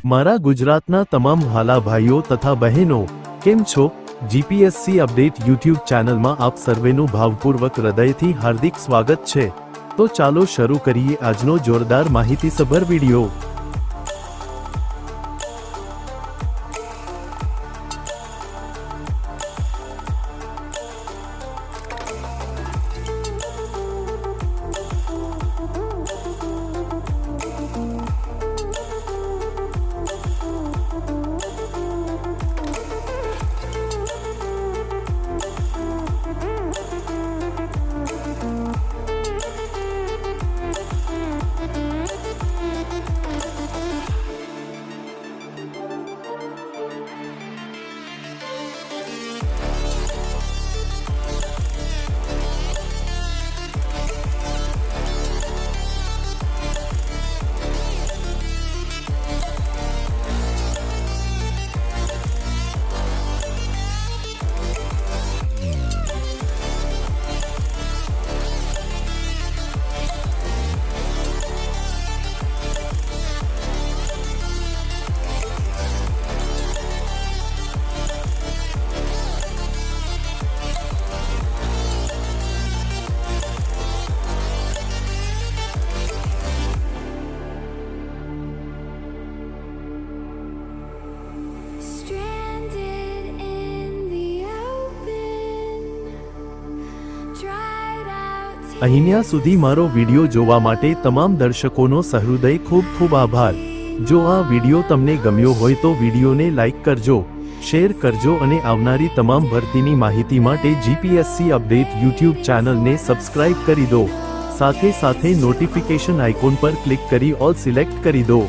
મારા ગુજરાતના તમામ વહાલા ભાઈઓ તથા બહેનો, કેમ છો? જીપીએસસી અપડેટ યુટ્યુબ ચેનલમાં આપ સર્વેનું ભાવપૂર્વક હૃદયથી હાર્દિક સ્વાગત છે। તો ચાલો શરૂ કરીએ આજનો જોરદાર માહિતીસભર વિડિયો। અહીંયા સુધી મારો વિડિયો જોવા માટે તમામ દર્શકોનો સહૃદય ખૂબ ખૂબ આભાર। જો આ વિડિયો તમને ગમ્યો હોય તો વિડિયોને લાઈક કરજો, શેર કરજો અને આવનારી તમામ ભરતીની માહિતી માટે જીપીએસસી અપડેટ યુટ્યુબ ચેનલને સબસ્ક્રાઇબ કરી દો। સાથે સાથે નોટિફિકેશન આઇકોન પર ક્લિક કરી ઓલ સિલેક્ટ કરી દો।